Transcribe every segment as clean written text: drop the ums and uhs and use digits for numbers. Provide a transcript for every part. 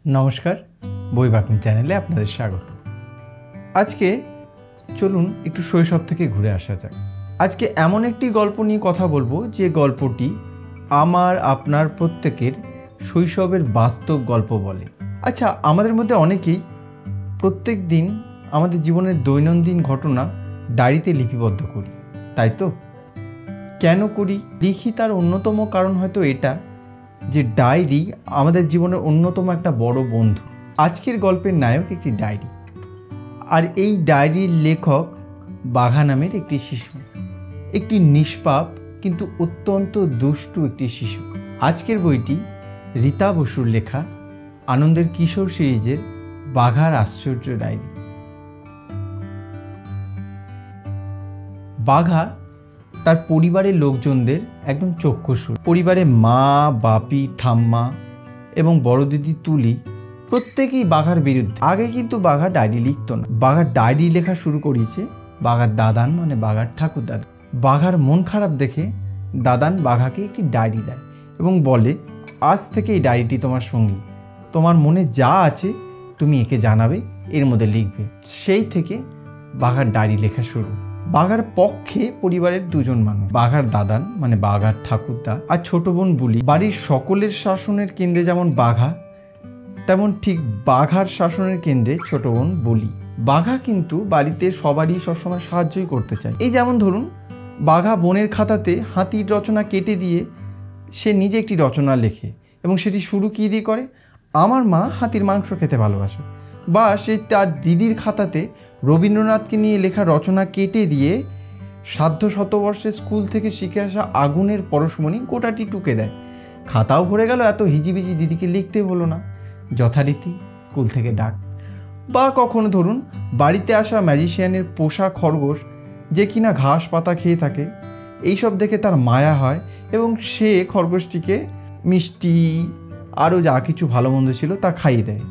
নমস্কার, বই বাকুম চ্যানেলে আপনাদের স্বাগত। আজকে চলুন একটু শৈশব থেকে ঘুরে আসা যাক। আজকে এমন একটি গল্প নিয়ে কথা বলবো যে গল্পটি আমার আপনার প্রত্যেকের শৈশবের বাস্তব গল্প বলে। আচ্ছা, আমাদের মধ্যে অনেকেই প্রত্যেক দিন আমাদের জীবনের দৈনন্দিন ঘটনা ডায়েরিতে লিপিবদ্ধ করি, তাই তো? কেন করি? লিখি তার অন্যতম কারণ হয়তো এটা যে ডায়েরি আমাদের জীবনের অন্যতম একটা বড় বন্ধু। আজকের গল্পের নায়ক একটি ডায়েরি, আর এই ডায়েরির লেখক বাঘা নামের একটি শিশু, একটি নিষ্পাপ কিন্তু অত্যন্ত দুষ্টু একটি শিশু। আজকের বইটি রীতা বসুর লেখা আনন্দের কিশোর সিরিজের বাঘার আশ্চর্য ডায়েরি। বাঘা তার পরিবারের লোকজনদের একদম চক্ষুসুর। পরিবারে মা, বাপি, ঠাম্মা এবং বড় দিদি তুলি প্রত্যেকেই বাঘার বিরুদ্ধে। আগে কিন্তু বাঘা ডায়েরি লিখত না। বাঘার ডায়েরি লেখা শুরু করেছে বাঘার দাদান, মানে বাঘার ঠাকুর দাদা। বাঘার মন খারাপ দেখে দাদান বাঘাকে একটি ডায়েরি দেয় এবং বলে, আজ থেকে এই ডায়েরিটি তোমার সঙ্গী, তোমার মনে যা আছে তুমি একে জানাবে, এর মধ্যে লিখবে। সেই থেকে বাঘার ডায়েরি লেখা শুরু। বাঘার পক্ষে পরিবারের দুজন মানুষ, বাঘার দাদান মানে বাঘার ঠাকুরদা আর ছোট বোন বুলি। বাড়ির সকলের শাসনের কেন্দ্রে যেমন বাঘা, তেমন ঠিক বাঘার শাসনের কেন্দ্রে ছোট বোন বুলি। বাঘা কিন্তু বাড়িতে সবারই সবসময় সাহায্যই করতে চায়। এই যেমন ধরুন, বাঘা বোনের খাতাতে হাতির রচনা কেটে দিয়ে সে নিজে একটি রচনা লেখে এবং সেটি শুরু কী দিয়ে করে, আমার মা হাতির মাংস খেতে ভালোবাসে। বা সে তার দিদির খাতাতে রবীন্দ্রনাথকে নিয়ে লেখা রচনা কেটে দিয়ে সাধ্য শতবর্ষে স্কুল থেকে শিখে আসা আগুনের পরশমণি গোটাটি টুকে দেয়। খাতাও ভরে গেল, এত হিজিবিজি দিদিকে লিখতে হলো না, যথারীতি স্কুল থেকে ডাক। বা কখনো ধরুন, বাড়িতে আসা ম্যাজিশিয়ানের পোষা খরগোশ যে কিনা ঘাস পাতা খেয়ে থাকে, এইসব দেখে তার মায়া হয় এবং সে খরগোশটিকে মিষ্টি আরও যা কিছু ভালো মন্দ ছিল তা খাইয়ে দেয়।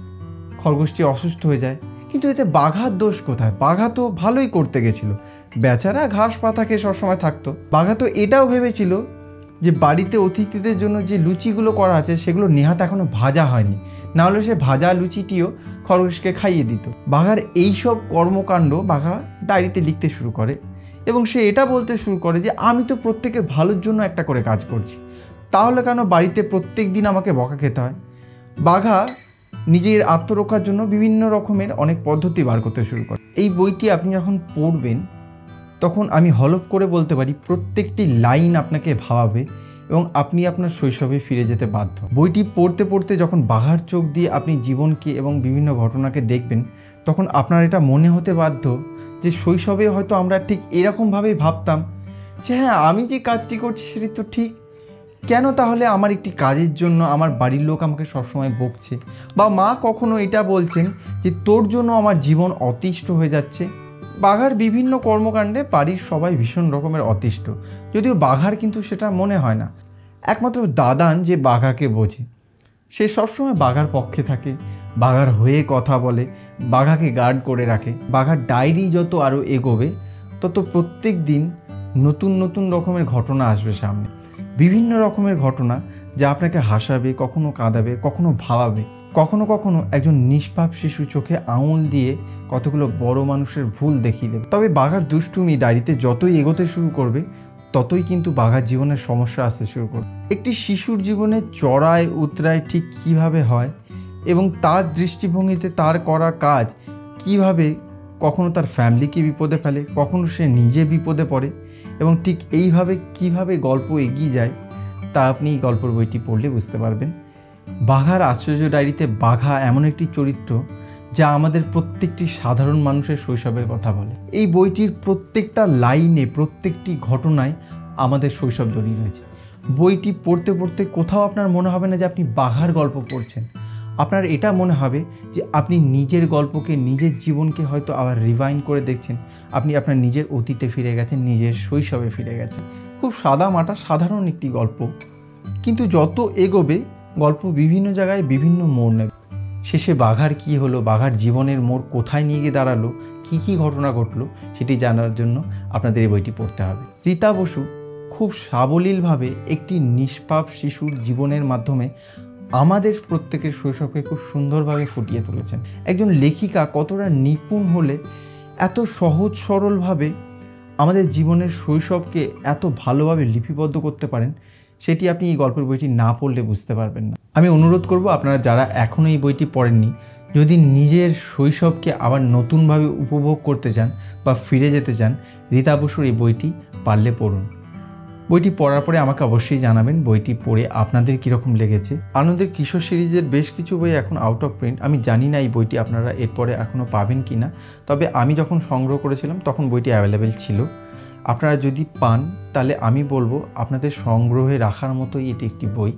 খরগোশটি অসুস্থ হয়ে যায়, কিন্তু এতে বাঘার দোষ কোথায়? বাঘা তো ভালোই করতে গেছিল, বেচারা ঘাস পাতা খেয়ে সবসময় থাকতো। বাঘা তো এটাও ভেবেছিল যে বাড়িতে অতিথিদের জন্য যে লুচিগুলো করা আছে সেগুলো নেহাত এখনও ভাজা হয়নি, না হলে সে ভাজা লুচিটিও খরগোশকে খাইয়ে দিত। বাঘার এইসব কর্মকাণ্ড বাঘা ডায়েরিতে লিখতে শুরু করে এবং সে এটা বলতে শুরু করে যে আমি তো প্রত্যেকের ভালোর জন্য একটা করে কাজ করছি, তাহলে কেন বাড়িতে প্রত্যেক দিন আমাকে বকা খেতে হয়? বাঘা নিজের আত্মরক্ষার জন্য বিভিন্ন রকমের অনেক পদ্ধতি বার করতে শুরু করে। এই বইটি আপনি যখন পড়বেন তখন আমি হলফ করে বলতে পারি প্রত্যেকটি লাইন আপনাকে ভাবাবে এবং আপনি আপনার শৈশবে ফিরে যেতে বাধ্য। বইটি পড়তে পড়তে যখন বাঘার চোখ দিয়ে আপনি জীবনকে এবং বিভিন্ন ঘটনাকে দেখবেন, তখন আপনার এটা মনে হতে বাধ্য যে শৈশবে হয়তো আমরা ঠিক এরকমভাবেই ভাবতাম যে হ্যাঁ, আমি যে কাজটি করছি সেটি তো ঠিক, কেন তাহলে আমার একটি কাজের জন্য আমার বাড়ির লোক আমাকে সবসময় বকছে? বা মা কখনো এটা বলছেন যে তোর জন্য আমার জীবন অতিষ্ঠ হয়ে যাচ্ছে। বাঘার বিভিন্ন কর্মকাণ্ডে বাড়ির সবাই ভীষণ রকমের অতিষ্ঠ, যদিও বাঘার কিন্তু সেটা মনে হয় না। একমাত্র দাদান যে বাঘাকে বোঝে, সে সবসময় বাঘার পক্ষে থাকে, বাঘার হয়ে কথা বলে, বাঘাকে গার্ড করে রাখে। বাঘার ডায়েরি যত আরও এগোবে তত প্রত্যেক দিন নতুন নতুন রকমের ঘটনা আসবে সামনে, বিভিন্ন রকমের ঘটনা যা আপনাকে হাসাবে, কখনো কাঁদাবে, কখনো ভাবাবে, কখনো কখনো একজন নিষ্পাপ শিশু চোখে আঙুল দিয়ে কতগুলো বড় মানুষের ভুল দেখিয়ে দেবে। তবে বাঘার দুষ্টুমি ডায়েরিতে যতই এগোতে শুরু করবে ততই কিন্তু বাঘার জীবনের সমস্যা আসতে শুরু করবে। একটি শিশুর জীবনে চড়াই উতরাই ঠিক কীভাবে হয় এবং তার দৃষ্টিভঙ্গিতে তার করা কাজ কিভাবে কখনো তার ফ্যামিলিকে বিপদে ফেলে, কখনো সে নিজে বিপদে পড়ে এবং ঠিক এইভাবে কিভাবে গল্প এগিয়ে যায় তা আপনি এই গল্পের বইটি পড়লে বুঝতে পারবেন। বাঘার আশ্চর্য ডায়েরিতে বাঘা এমন একটি চরিত্র যা আমাদের প্রত্যেকটি সাধারণ মানুষের শৈশবের কথা বলে। এই বইটির প্রত্যেকটা লাইনে, প্রত্যেকটি ঘটনায় আমাদের শৈশব জড়িয়ে রয়েছে। বইটি পড়তে পড়তে কোথাও আপনার মনে হবে না যে আপনি বাঘার গল্প পড়ছেন, আপনার এটা মনে হবে যে আপনি নিজের গল্পকে, নিজের জীবনকে হয়তো আবার রিভাইন্ড করে দেখছেন, আপনি আপনার নিজের অতীতে ফিরে গেছেন, নিজের শৈশবে ফিরে গেছেন। খুব সাদামাটা সাধারণ একটি গল্প, কিন্তু যত এগোবে গল্প বিভিন্ন জায়গায় বিভিন্ন মোড় নেবে। শেষে বাঘার কি হলো, বাঘার জীবনের মোড় কোথায় নিয়ে গিয়ে দাঁড়ালো, কী কী ঘটনা ঘটলো সেটি জানার জন্য আপনাদের এই বইটি পড়তে হবে। রীতা বসু খুব সাবলীলভাবে একটি নিষ্পাপ শিশুর জীবনের মাধ্যমে আমাদের প্রত্যেকের শৈশবকে খুব সুন্দরভাবে ফুটিয়ে তুলেছেন। একজন লেখিকা কতটা নিপুণ হলে এত সহজ সরলভাবে আমাদের জীবনের শৈশবকে এত ভালোভাবে লিপিবদ্ধ করতে পারেন, সেটি আপনি এই গল্পের বইটি না পড়লে বুঝতে পারবেন না। আমি অনুরোধ করব আপনারা যারা এখনও এই বইটি পড়েননি, যদি নিজের শৈশবকে আবার নতুনভাবে উপভোগ করতে চান বা ফিরে যেতে চান, রীতা বসুর এই বইটি পারলে পড়ুন। বইটি পড়ার পরে আমাকে অবশ্যই জানাবেন বইটি পড়ে আপনাদের কীরকম লেগেছে। আনন্দের কিশোর সিরিজের বেশ কিছু বই এখন আউট অফ প্রিন্ট। আমি জানি না এই বইটি আপনারা এরপরে এখনও পাবেন কি না, তবে আমি যখন সংগ্রহ করেছিলাম তখন বইটি অ্যাভেলেবেল ছিল। আপনারা যদি পান তাহলে আমি বলবো আপনাদের সংগ্রহে রাখার মতোই এটি একটি বই।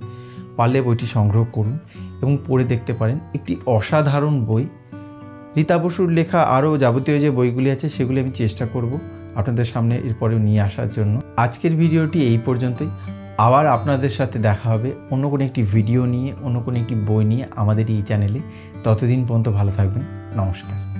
পারলে বইটি সংগ্রহ করুন এবং পড়ে দেখতে পারেন। একটি অসাধারণ বই। রীতা বসুর লেখা আরও যাবতীয় যে বইগুলি আছে সেগুলি আমি চেষ্টা করব আপনাদের সামনে এরপরেও নিয়ে আসার জন্য। আজকের ভিডিওটি এই পর্যন্তই। আবার আপনাদের সাথে দেখা হবে অন্য কোনো একটি ভিডিও নিয়ে, অন্য কোনো একটি বই নিয়ে আমাদের এই চ্যানেলে। ততদিন পর্যন্ত ভালো থাকবেন। নমস্কার।